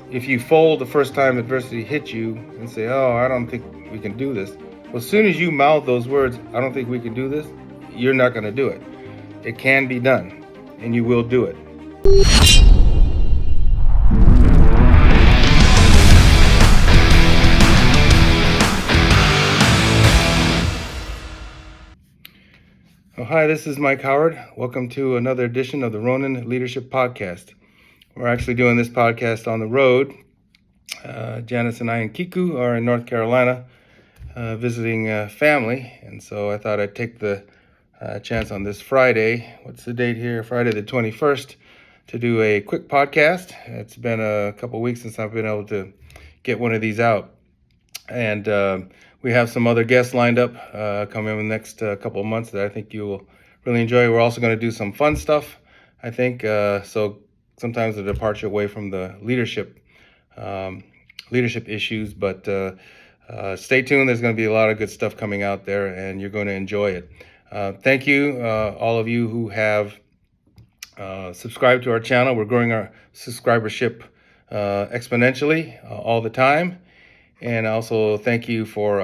if you fold the first time adversity hits you and say, "Oh, I don't think we can do this," well, as soon as you mouth those words, "I don't think we can do this," you're not going to do it. It can be done, and you will do it. Oh, hi, this is Mike Howard. Welcome to another edition of the Ronin Leadership Podcast. We're actually doing this podcast on the road. Janice and I and Kiku are in North Carolina visiting family, and so I thought I'd take the chance on this Friday. What's the date here? Friday the 21st, to do a quick podcast. It's been a couple weeks since I've been able to get one of these out, and we have some other guests lined up coming in the next couple of months that I think you will really enjoy. We're also going to do some fun stuff, I think. So sometimes a departure away from the leadership issues, but stay tuned. There's going to be a lot of good stuff coming out there, and you're going to enjoy it. Thank you, all of you who have subscribed to our channel. We're growing our subscribership exponentially all the time. And also thank you for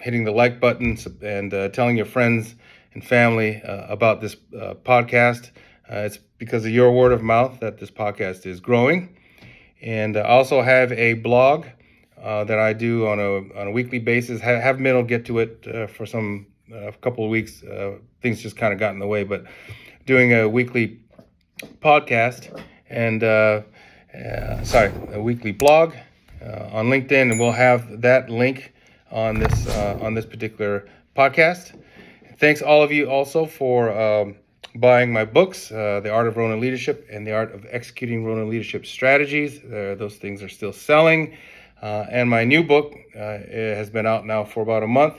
hitting the like button and telling your friends and family about this podcast. It's because of your word of mouth that this podcast is growing. And I also have a blog that I do on a weekly basis. Haven't been able to get to it for a couple of weeks. Things just kind of got in the way, but doing a weekly podcast and a weekly blog on LinkedIn, and we'll have that link on this particular podcast. Thanks all of you also for buying my books, The Art of Ronin Leadership and The Art of Executing Ronin Leadership Strategies. Those things are still selling. And my new book it has been out now for about a month.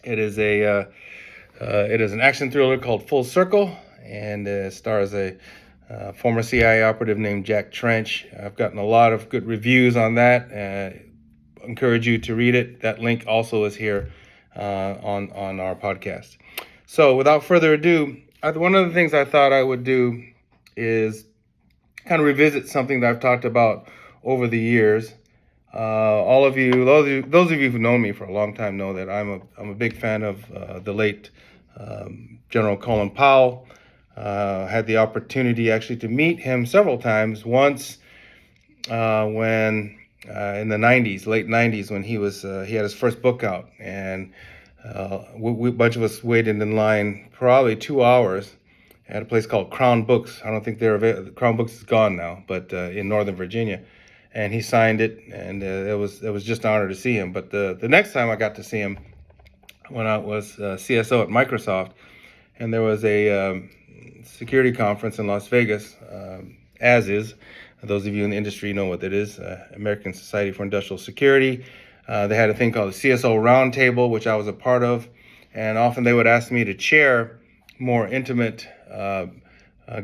It is an action thriller called Full Circle, and it stars a former CIA operative named Jack Trench. I've gotten a lot of good reviews on that. Encourage you to read it. That link also is here on our podcast. So without further ado, one of the things I thought I would do is kind of revisit something that I've talked about over the years. All of you, those of you who've known me for a long time know that I'm a big fan of the late General Colin Powell. Had the opportunity actually to meet him several times. Once when in the late 90s, when he had his first book out, and a bunch of us waited in line probably 2 hours at a place called Crown Books. I don't think Crown Books is gone now, but in Northern Virginia. And he signed it, and it was just an honor to see him. But the next time I got to see him, when I was CSO at Microsoft, and there was a security conference in Las Vegas, as is. Those of you in the industry know what that is, American Society for Industrial Security. They had a thing called the CSO Roundtable, which I was a part of, and often they would ask me to chair more intimate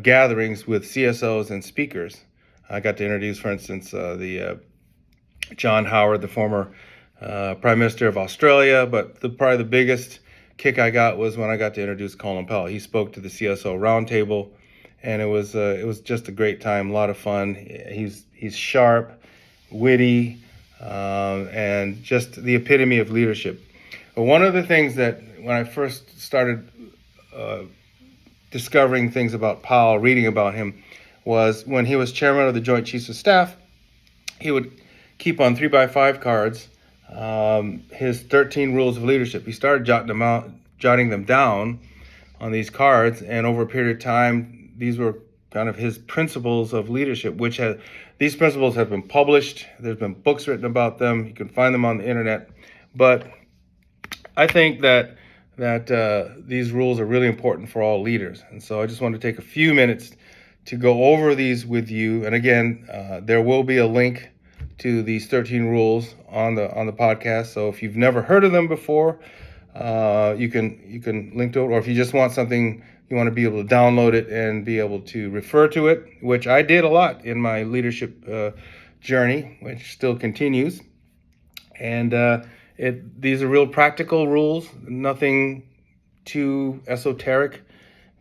gatherings with CSOs and speakers. I got to introduce, for instance, the John Howard, the former Prime Minister of Australia, but probably the biggest kick I got was when I got to introduce Colin Powell. He spoke to the CSO Roundtable, and it was just a great time, a lot of fun. He's sharp, witty, and just the epitome of leadership. But one of the things that when I first started discovering things about Powell, reading about him, was when he was chairman of the Joint Chiefs of Staff, he would keep on 3x5 cards his 13 rules of leadership. He started jotting them down on these cards, and over a period of time, these were kind of his principles of leadership, these principles have been published. There's been books written about them. You can find them on the internet. But I think that these rules are really important for all leaders. And so I just want to take a few minutes to go over these with you. And again, there will be a link to these 13 rules on the podcast. So if you've never heard of them before, you can link to it. Or if you just want something, you want to be able to download it and be able to refer to it, which I did a lot in my leadership journey, which still continues. And these are real practical rules, nothing too esoteric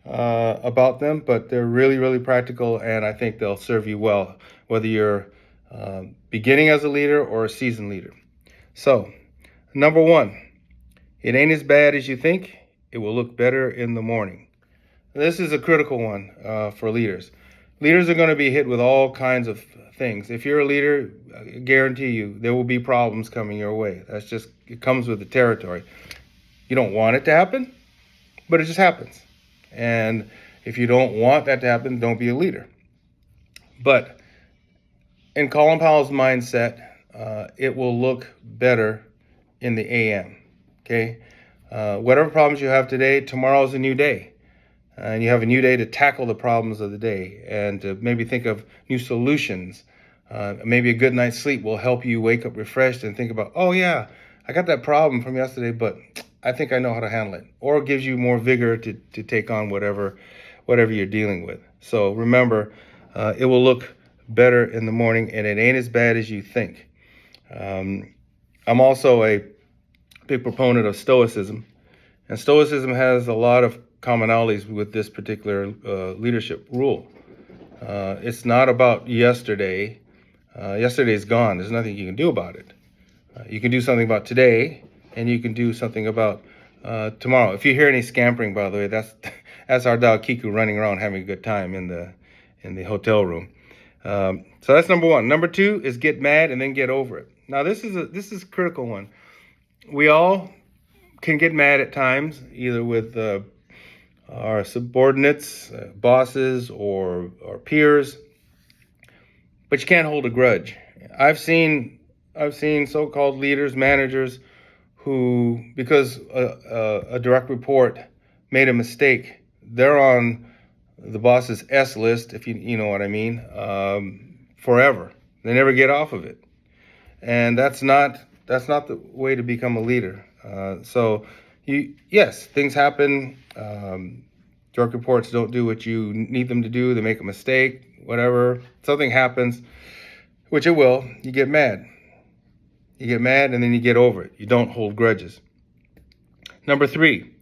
about them, but they're really, really practical, and I think they'll serve you well, whether you're beginning as a leader or a seasoned leader. So, number one, it ain't as bad as you think. It will look better in the morning. This is a critical one for leaders. Leaders are going to be hit with all kinds of things. If you're a leader, I guarantee you there will be problems coming your way. That's just, it comes with the territory. You don't want it to happen, but it just happens. And if you don't want that to happen, don't be a leader. But in Colin Powell's mindset, it will look better in the AM. Okay? Whatever problems you have today, tomorrow is a new day. And you have a new day to tackle the problems of the day and to maybe think of new solutions. Maybe a good night's sleep will help you wake up refreshed and think about, oh yeah, I got that problem from yesterday, but I think I know how to handle it. Or it gives you more vigor to take on whatever you're dealing with. So remember, it will look better in the morning, and it ain't as bad as you think. I'm also a big proponent of Stoicism, and Stoicism has a lot of commonalities with this particular leadership rule. It's not about yesterday. Yesterday's gone. There's nothing you can do about it. You can do something about today, and you can do something about tomorrow. If you hear any scampering, by the way, that's our dog Kiku running around having a good time in the hotel room. So that's number one. Number two is get mad and then get over it. Now this is a critical one. We all can get mad at times, either with our subordinates, bosses, or peers, but you can't hold a grudge. I've seen so-called leaders, managers, who, because a direct report made a mistake, they're on the boss's S list, if you know what I mean, forever. They never get off of it, and that's not the way to become a leader. So, yes, things happen. Direct reports don't do what you need them to do. They make a mistake, whatever. Something happens, which it will. You get mad. You get mad, and then you get over it. You don't hold grudges. Number three,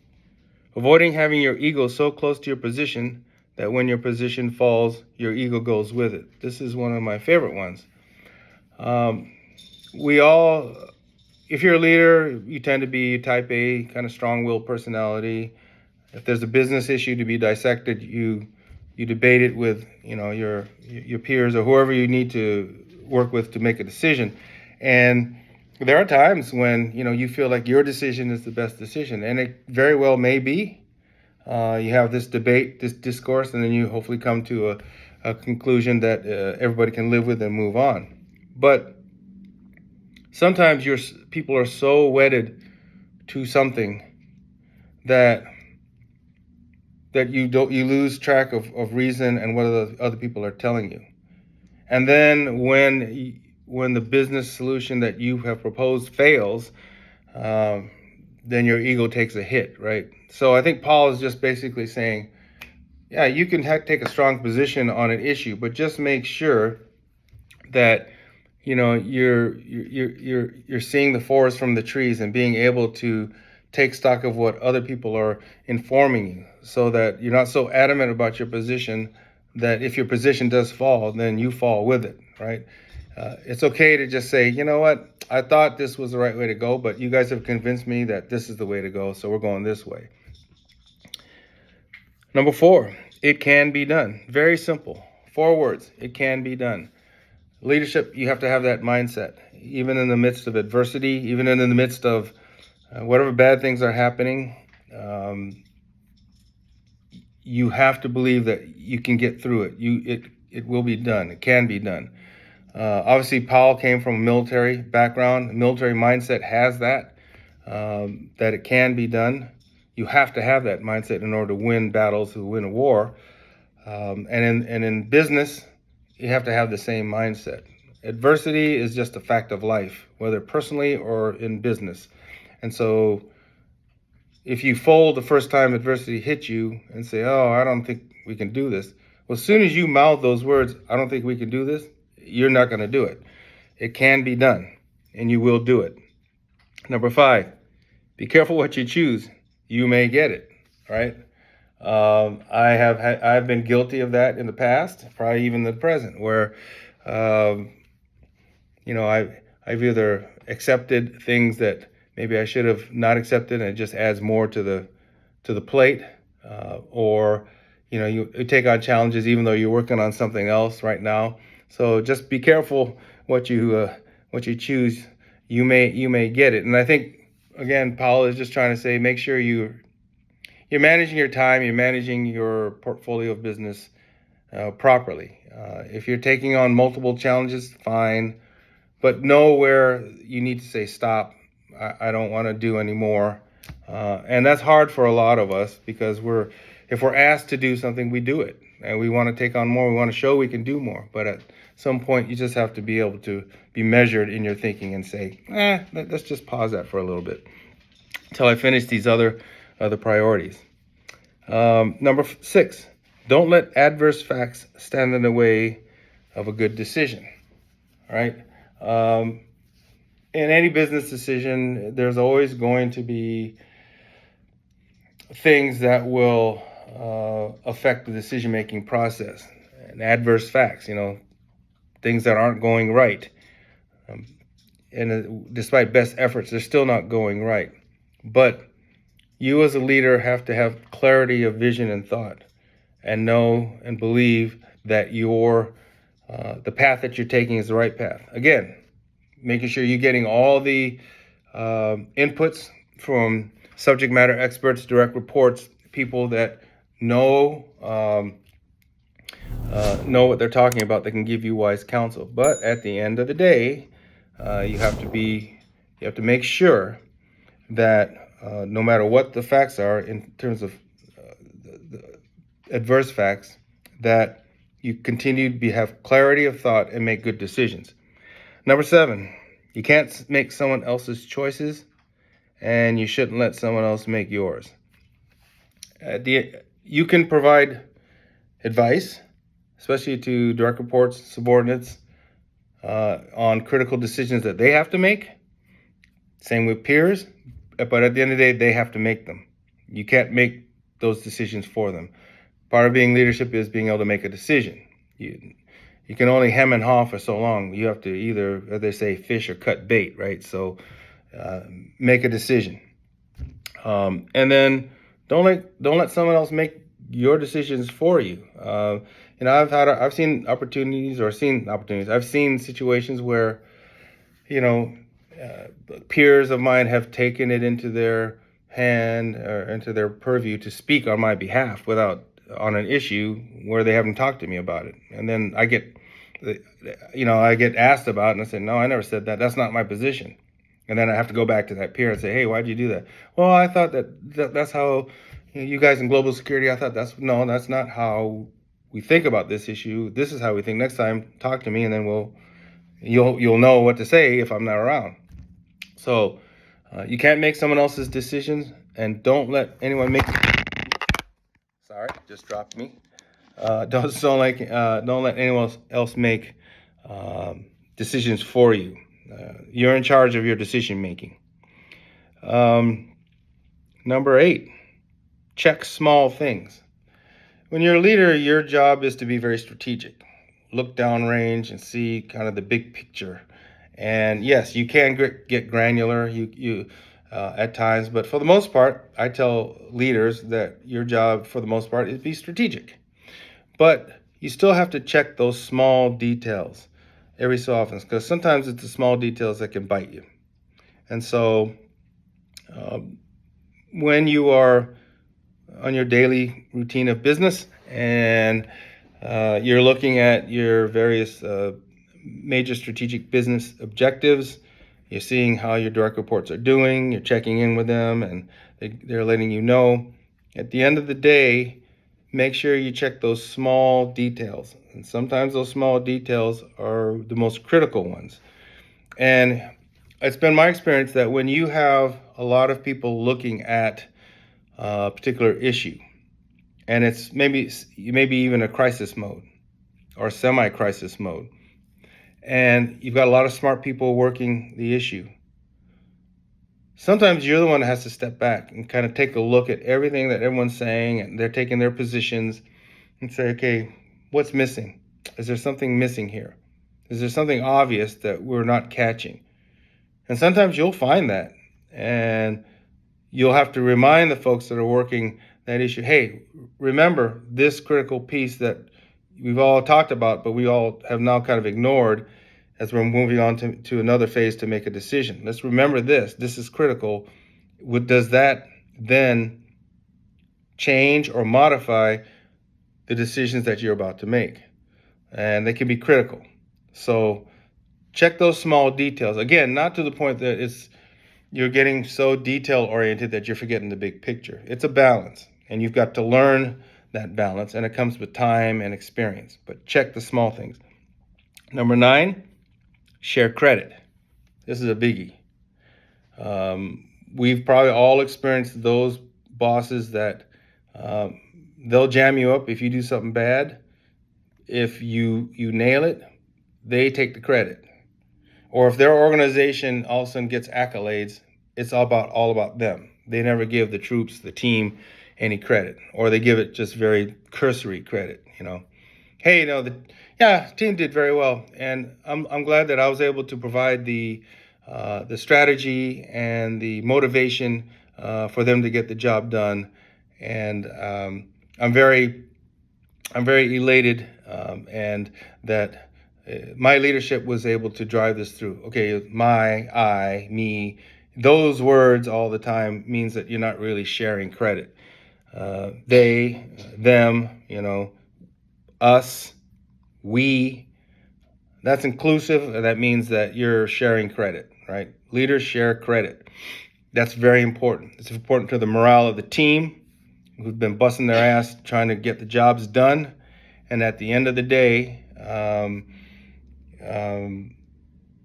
avoiding having your ego so close to your position that when your position falls, your ego goes with it. This is one of my favorite ones. We all, if you're a leader, you tend to be type A, kind of strong-willed personality. If there's a business issue to be dissected, you debate it with your peers or whoever you need to work with to make a decision. And there are times when you feel like your decision is the best decision, and it very well may be. You have this debate, this discourse, and then you hopefully come to a conclusion that everybody can live with and move on. But sometimes people are so wedded to something that you lose track of reason and what other people are telling you. And then when the business solution that you have proposed fails, then your ego takes a hit, right? So I think Paul is just basically saying, yeah, you can take a strong position on an issue, but just make sure that you're seeing the forest from the trees and being able to take stock of what other people are informing you, so that you're not so adamant about your position that if your position does fall, then you fall with it, right? It's okay to just say, you know what, I thought this was the right way to go, but you guys have convinced me that this is the way to go, so we're going this way. Number four, it can be done. Very simple. 4 words, it can be done. Leadership, you have to have that mindset, even in the midst of adversity, even in the midst of whatever bad things are happening. You have to believe that you can get through it. It will be done. It can be done. Obviously, Powell came from a military background. The military mindset has that it can be done. You have to have that mindset in order to win battles, to win a war. And in business, you have to have the same mindset. Adversity is just a fact of life, whether personally or in business. And so if you fold the first time adversity hits you and say, oh, I don't think we can do this. Well, as soon as you mouth those words, I don't think we can do this, you're not going to do it. It can be done, and you will do it. Number 5, be careful what you choose. You may get it, right? I've been guilty of that in the past, probably even the present, where I've either accepted things that maybe I should have not accepted, and it just adds more to the plate, or you take on challenges even though you're working on something else right now. So just be careful what you choose. You may get it. And I think, again, Powell is just trying to say, make sure you're managing your time, you're managing your portfolio of business properly. If you're taking on multiple challenges, fine, but know where you need to say stop. I don't want to do anymore, and that's hard for a lot of us because if we're asked to do something, we do it, and we want to take on more. We want to show we can do more, but at some point, you just have to be able to be measured in your thinking and say, let's just pause that for a little bit until I finish these other priorities. Number 6, don't let adverse facts stand in the way of a good decision. All right. In any business decision, there's always going to be things that will affect the decision-making process, and adverse facts, things that aren't going right. And despite best efforts, they're still not going right. But you as a leader have to have clarity of vision and thought, and know and believe that the path that you're taking is the right path. Again, making sure you're getting all the inputs from subject matter experts, direct reports, people that know what they're talking about, that can give you wise counsel. But at the end of the day, you have to make sure that no matter what the facts are in terms of the adverse facts, that you continue to have clarity of thought and make good decisions. Number 7, you can't make someone else's choices, and you shouldn't let someone else make yours. You can provide advice, especially to direct reports, subordinates, on critical decisions that they have to make. Same with peers, but at the end of the day, they have to make them. You can't make those decisions for them. Part of being leadership is being able to make a decision. You can only hem and haw for so long. You have to either, as they say, fish or cut bait, right? So make a decision, and then don't let someone else make your decisions for you. I've seen opportunities. I've seen situations where peers of mine have taken it into their hand or into their purview to speak on my behalf on an issue where they haven't talked to me about it, and then I get asked about it, and I say, no, I never said that. That's not my position. And then I have to go back to that peer and say, hey, why'd you do that? Well, I thought that's how you guys in global security. I thought that's not how we think about this issue. This is how we think. Next time, talk to me, and then you'll know what to say if I'm not around. So you can't make someone else's decisions, and don't let anyone make. Sorry, just dropped me. Don't let anyone else make decisions for you. You're in charge of your decision making. Number 8, check small things. When you're a leader, your job is to be very strategic. Look downrange and see kind of the big picture. And yes, you can get granular at times, but for the most part, I tell leaders that your job, for the most part, is be strategic. But you still have to check those small details every so often, because sometimes it's the small details that can bite you. And so when you are on your daily routine of business, and you're looking at your various major strategic business objectives, you're seeing how your direct reports are doing, you're checking in with them, and they're letting you know. At the end of the day, make sure you check those small details. And sometimes those small details are the most critical ones. And it's been my experience that when you have a lot of people looking at a particular issue, and it's maybe even a crisis mode or semi-crisis mode, and you've got a lot of smart people working the issue, sometimes you're the one that has to step back and kind of take a look at everything that everyone's saying, and they're taking their positions, and say, okay, what's missing? Is there something missing here? Is Is there something obvious that we're not catching? And sometimes you'll find that, and you'll have to remind the folks that are working that issue, hey, remember this critical piece that we've all talked about, but we all have now kind of ignored as we're moving on to another phase to make a decision. Let's remember this. This is critical. Does that then change or modify the decisions that you're about to make? And they can be critical. So check those small details. Again, not to the point that you're getting so detail oriented that you're forgetting the big picture. It's a balance, and you've got to learn that balance, and it comes with time and experience. But check the small things. Number 9, share credit. This is a biggie. We've probably all experienced those bosses that they'll jam you up if you do something bad. If you nail it, they take the credit. Or if their organization all of a sudden gets accolades, it's all about them. They never give the troops, the team, any credit, or they give it just very cursory credit. Hey, the team did very well, and I'm glad that I was able to provide the strategy and the motivation for them to get the job done, and I'm very elated, and that my leadership was able to drive this through. Okay, I, me, those words all the time means that you're not really sharing credit. They, them, us, we, that's inclusive. That means that you're sharing credit, right? Leaders share credit. That's very important. It's important to the morale of the team who've been busting their ass trying to get the jobs done. And at the end of the day,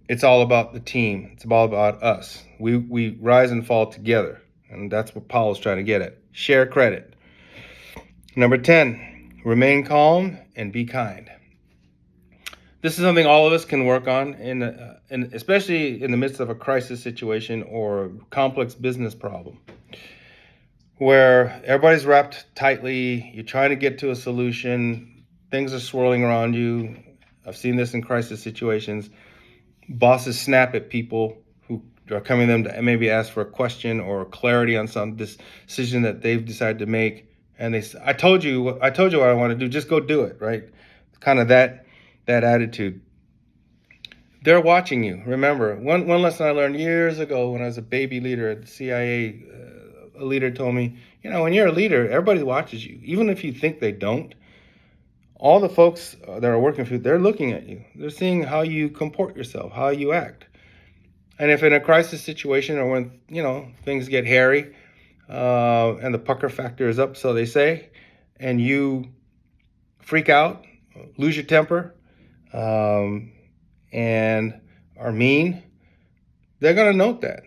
it's all about the team. It's all about us. We rise and fall together. And that's what Powell's trying to get at. Share credit. Number 10, remain calm and be kind. This is something all of us can work on, especially in the midst of a crisis situation or a complex business problem, where everybody's wrapped tightly. You're trying to get to a solution. Things are swirling around you. I've seen this in crisis situations. Bosses snap at people who are coming to them to maybe ask for a question or clarity on some decision that they've decided to make. And they say, I told you what I want to do. Just go do it, right? Kind of that attitude. They're watching you. Remember, one lesson I learned years ago when I was a baby leader at the CIA, a leader told me, when you're a leader, everybody watches you. Even if you think they don't, all the folks that are working for you, they're looking at you. They're seeing how you comport yourself, how you act. And if in a crisis situation or when, things get hairy and the pucker factor is up, so they say, and you freak out, lose your temper, and are mean, they're going to note that.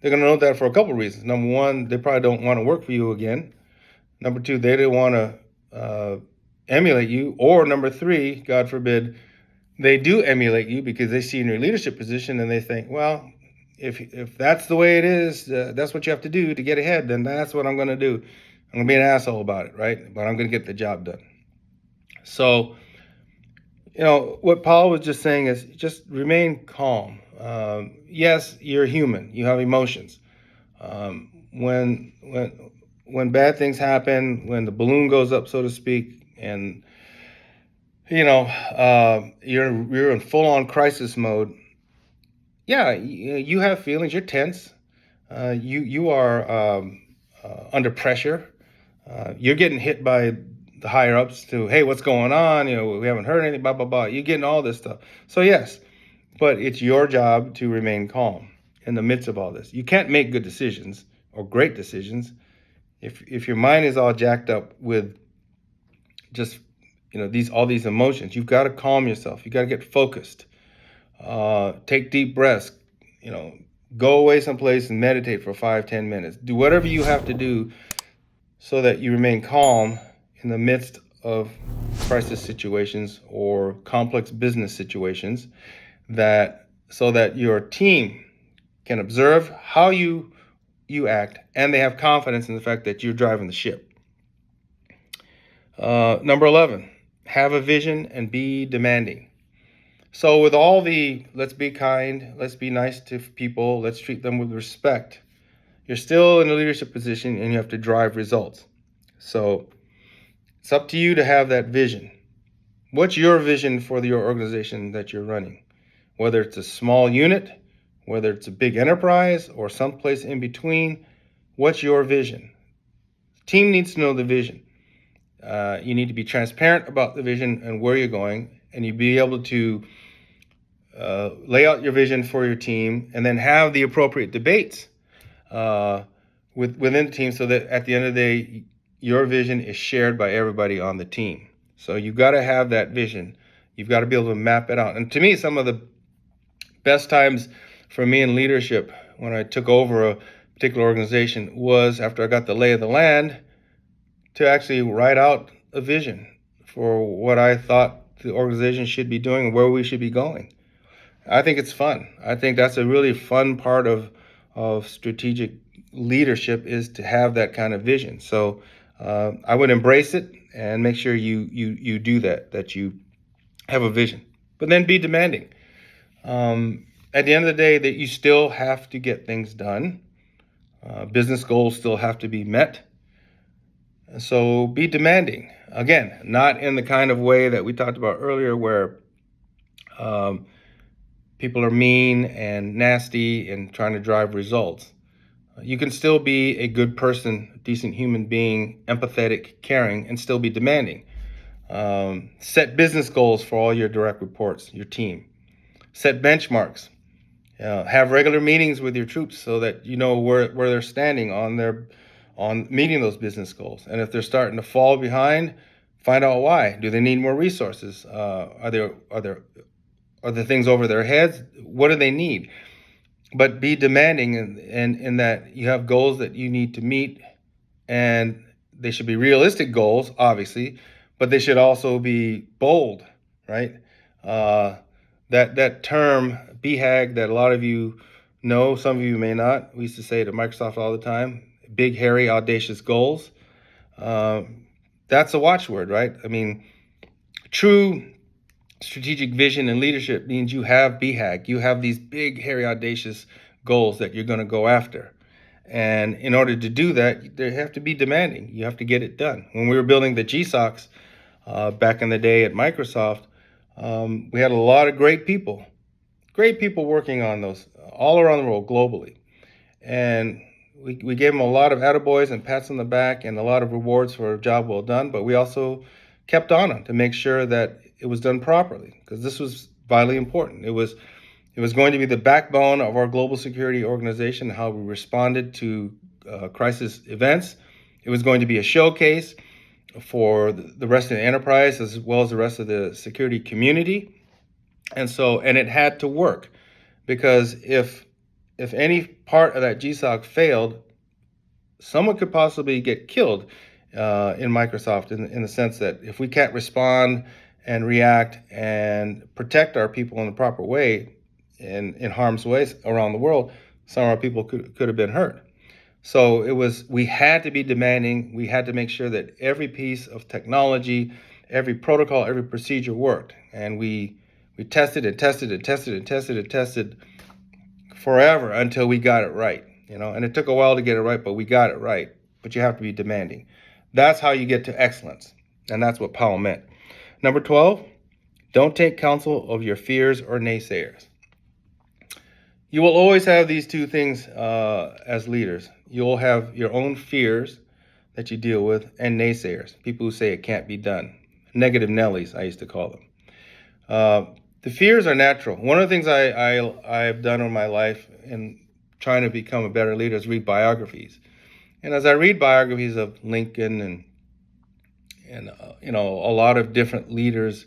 They're going to note that for a couple of reasons. Number one, they probably don't want to work for you again. Number two, they don't want to emulate you. Or number three, God forbid, they do emulate you because they see in your leadership position and they think, well, if that's the way it is, that's what you have to do to get ahead, then that's what I'm going to do. I'm going to be an asshole about it, right? But I'm going to get the job done. So, what Paul was just saying is just remain calm. Yes, you're human. You have emotions. When bad things happen, when the balloon goes up, so to speak, and you're in full-on crisis mode. Yeah, you have feelings. You're tense. You are under pressure. You're getting hit by the higher ups to, hey, what's going on? We haven't heard anything, blah, blah, blah. You're getting all this stuff. So yes, but it's your job to remain calm in the midst of all this. You can't make good decisions or great decisions if your mind is all jacked up with just, all these emotions. You've got to calm yourself. You got to get focused. Take deep breaths, go away someplace and meditate for 5-10 minutes. Do whatever you have to do so that you remain calm in the midst of crisis situations or complex business situations, so that your team can observe how you act and they have confidence in the fact that you're driving the ship. Number 11, have a vision and be demanding. So with all the let's be kind, let's be nice to people, let's treat them with respect, you're still in a leadership position and you have to drive results. So it's up to you to have that vision. What's your vision for your organization that you're running? Whether it's a small unit, whether it's a big enterprise, or someplace in between, what's your vision? The team needs to know the vision. You need to be transparent about the vision and where you're going, and you be able to lay out your vision for your team, and then have the appropriate debates within the team, so that at the end of the day, your vision is shared by everybody on the team. So you've got to have that vision. You've got to be able to map it out. And to me, some of the best times for me in leadership when I took over a particular organization was after I got the lay of the land to actually write out a vision for what I thought the organization should be doing and where we should be going. I think it's fun. I think that's a really fun part of strategic leadership, is to have that kind of vision. So I would embrace it and make sure you do that you have a vision, but then be demanding. At the end of the day, that you still have to get things done. Business goals still have to be met. So be demanding. Again, not in the kind of way that we talked about earlier, where people are mean and nasty and trying to drive results. You can still be a good person, a decent human being, empathetic, caring, and still be demanding. Set business goals for all your direct reports, your team. Set benchmarks. Have regular meetings with your troops so that you know where they're standing on meeting those business goals. And if they're starting to fall behind, find out why. Do they need more resources? Are there things over their heads? What do they need? But be demanding in that you have goals that you need to meet, and they should be realistic goals, obviously, but they should also be bold, right? That term BHAG that a lot of you know, some of you may not. We used to say it at Microsoft all the time: big, hairy, audacious goals. That's a watchword, right? I mean, true strategic vision and leadership means you have BHAG. You have these big, hairy, audacious goals that you're going to go after. And in order to do that, they have to be demanding. You have to get it done. When we were building the GSOCs back in the day at Microsoft, we had a lot of great people working on those all around the world globally. And we gave them a lot of attaboys and pats on the back and a lot of rewards for a job well done, but we also kept on them to make sure that it was done properly, because this was vitally important. It was going to be the backbone of our global security organization, how we responded to crisis events. It was going to be a showcase for the rest of the enterprise as well as the rest of the security community. And it had to work, because if any part of that GSOC failed, someone could possibly get killed in Microsoft, in the sense that if we can't respond and react and protect our people in the proper way in harm's way around the world, some of our people could have been hurt. So we had to be demanding. We had to make sure that every piece of technology, every protocol, every procedure worked. And we tested and tested and tested and tested and tested forever until we got it right. And it took a while to get it right, but we got it right. But you have to be demanding. That's how you get to excellence. And that's what Powell meant. Number 12, don't take counsel of your fears or naysayers. You will always have these two things as leaders. You'll have your own fears that you deal with, and naysayers, people who say it can't be done. Negative Nellies, I used to call them. The fears are natural. One of the things I've done in my life in trying to become a better leader is read biographies. And as I read biographies of Lincoln and a lot of different leaders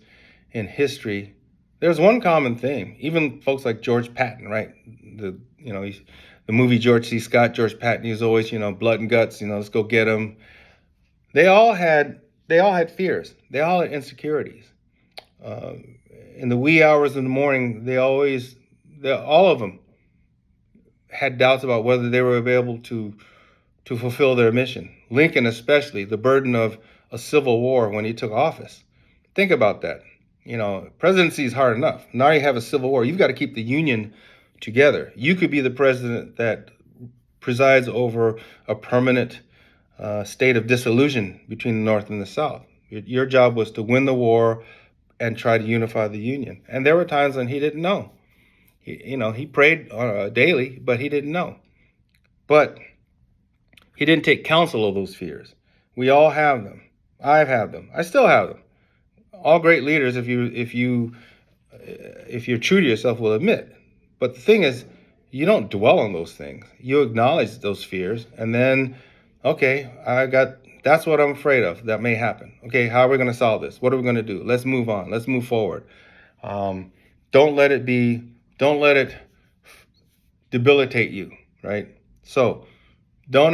in history, there's one common theme. Even folks like George Patton, right? The movie George C. Scott, George Patton, he was always, blood and guts, let's go get him. They all had fears. They all had insecurities. In the wee hours in the morning, all of them had doubts about whether they were able to fulfill their mission. Lincoln especially, the burden of a civil war when he took office. Think about that. presidency is hard enough. Now you have a civil war. You've got to keep the union together. You could be the president that presides over a permanent state of dissolution between the North and the South. Your job was to win the war and try to unify the Union. And there were times when he didn't know. He prayed daily, but he didn't know. But he didn't take counsel of those fears. We all have them. I've had them. I still have them. All great leaders, if you're true to yourself, will admit. But the thing is, you don't dwell on those things. You acknowledge those fears, and then, okay, that's what I'm afraid of. That may happen. Okay, how are we going to solve this? What are we going to do? Let's move on. Let's move forward. Don't let it debilitate you, right? So don't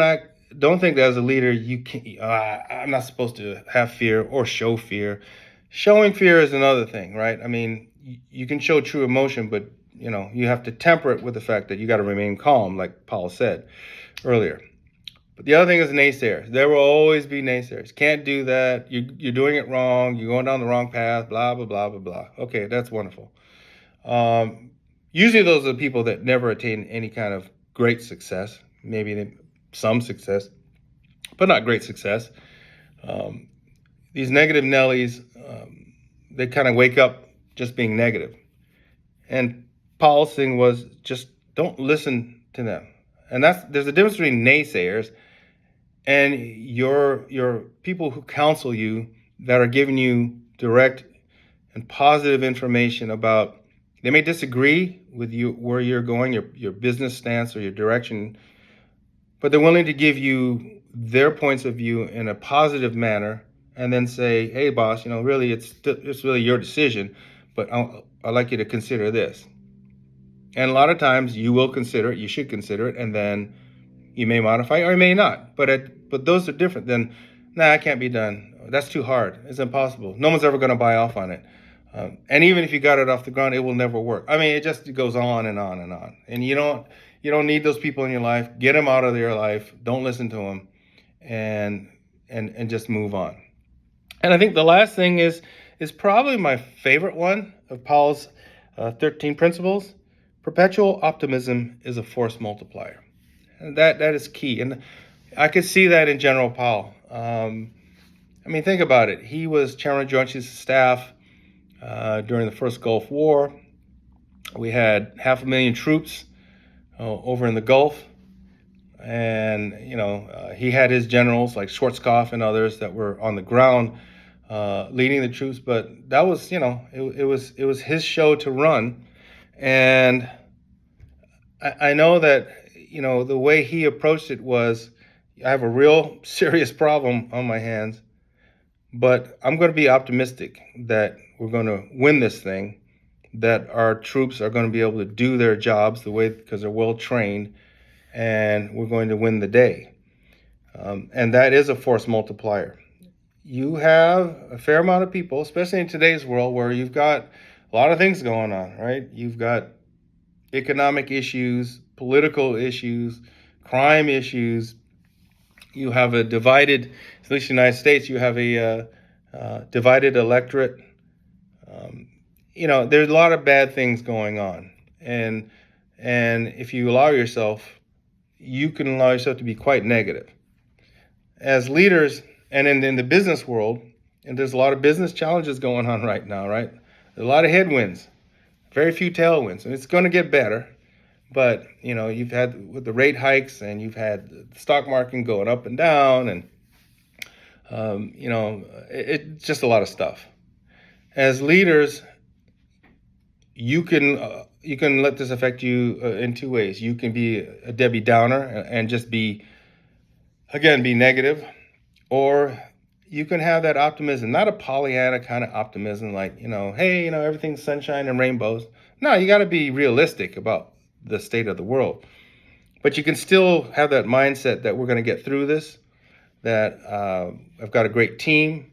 think that as a leader you can. I'm not supposed to have fear or show fear. Showing fear is another thing, right? I mean, you can show true emotion, but you have to temper it with the fact that you got to remain calm, like Paul said earlier. But the other thing is naysayers. There will always be naysayers. Can't do that. You're doing it wrong. You're going down the wrong path. Blah blah blah blah blah. Okay, that's wonderful. Usually those are the people that never attain any kind of great success. Maybe some success, but not great success. These negative Nellies, they kind of wake up just being negative. And Paul's thing was just don't listen to them. And there's a difference between naysayers and your people who counsel you, that are giving you direct and positive information about. They may disagree with you where you're going, your business stance or your direction, but they're willing to give you their points of view in a positive manner, and then say, "Hey, boss, really, it's really your decision, but I'd like you to consider this." And a lot of times you will consider it, you should consider it, and then you may modify or you may not. But those are different than, "Nah, it can't be done. That's too hard. It's impossible. No one's ever going to buy off on it. And even if you got it off the ground, it will never work." I mean, it goes on and on and on. And you don't need those people in your life. Get them out of your life. Don't listen to them, and just move on. And I think the last thing is probably my favorite one of Paul's 13 principles. Perpetual optimism is a force multiplier. And that is key. And I could see that in General Powell. I mean, think about it. He was chairman of Joint Chiefs of Staff during the first Gulf War. We had 500,000 troops over in the Gulf. And, he had his generals like Schwarzkopf and others that were on the ground leading the troops. But that was, it was his show to run. And I know that, the way he approached it was, I have a real serious problem on my hands, but I'm going to be optimistic that we're going to win this thing, that our troops are going to be able to do their jobs because they're well trained, and we're going to win the day. And that is a force multiplier. You have a fair amount of people, especially in today's world, where you've got a lot of things going on, right? You've got economic issues, political issues, crime issues. You have a divided, at least in the United States, you have a divided electorate. There's a lot of bad things going on. And if you allow yourself, you can allow yourself to be quite negative. As leaders, and in the business world, and there's a lot of business challenges going on right now, right? There's a lot of headwinds, very few tailwinds, and it's going to get better. But, you've had with the rate hikes, and you've had the stock market going up and down, and, it's just a lot of stuff. As leaders, you can let this affect you in two ways. You can be a Debbie Downer and just be negative, or you can have that optimism, not a Pollyanna kind of optimism, like, hey, everything's sunshine and rainbows. No, you got to be realistic about the state of the world. But you can still have that mindset that we're going to get through this, that I've got a great team,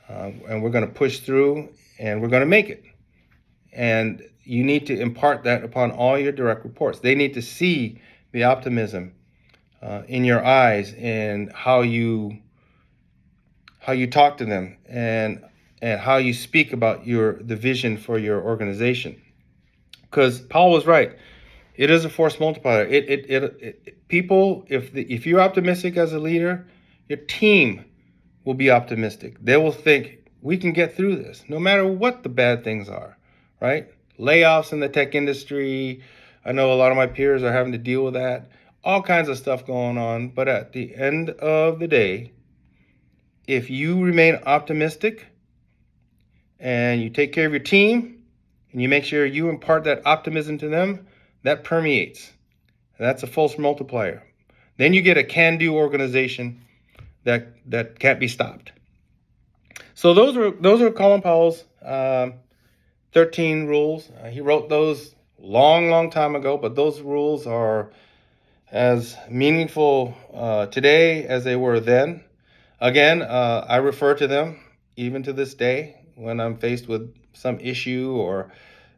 and we're going to push through, and we're going to make it. And you need to impart that upon all your direct reports. They need to see the optimism in your eyes, and how you talk to them, and and how you speak about the vision for your organization. Because Paul was right. It is a force multiplier. People, if you're optimistic as a leader, your team will be optimistic. They will think we can get through this, no matter what the bad things are, right? Layoffs in the tech industry. I know a lot of my peers are having to deal with that. All kinds of stuff going on. But at the end of the day, if you remain optimistic and you take care of your team and you make sure you impart that optimism to them, that permeates. That's a force multiplier. Then you get a can-do organization that can't be stopped. So those are Colin Powell's 13 rules. He wrote those long time ago, but those rules are as meaningful today as they were then. Again, I refer to them even to this day when I'm faced with some issue or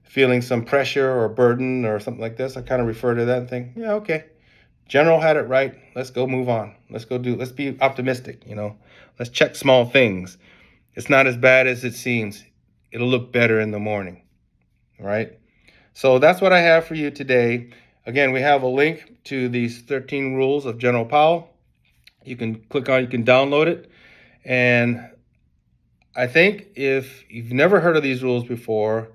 feeling some pressure or burden or something like this. I kind of refer to that and think, yeah, okay, General had it right. Let's go move on. Let's be optimistic, Let's check small things. It's not as bad as it seems. It'll look better in the morning, right? So that's what I have for you today. Again, we have a link to these 13 rules of General Powell. You can click on, you can download it. And I think if you've never heard of these rules before,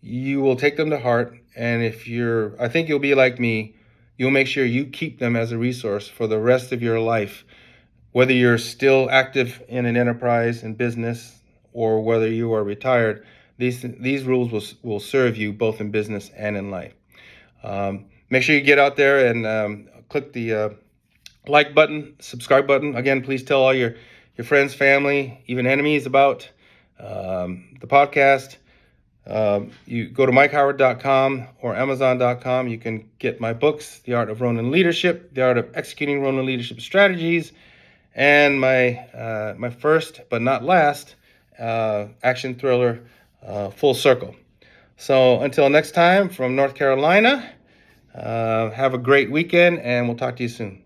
you will take them to heart. And I think you'll be like me. You'll make sure you keep them as a resource for the rest of your life, whether you're still active in an enterprise and business or whether you are retired. These rules will serve you both in business and in life. Make sure you get out there and click the like button, subscribe button. Again, please tell all your friends, family, even enemies about the podcast. You go to mikehoward.com or amazon.com. You can get my books, The Art of Ronin Leadership, The Art of Executing Ronin Leadership Strategies, and my first but not last action thriller, Full Circle. So until next time, from North Carolina, have a great weekend, and we'll talk to you soon.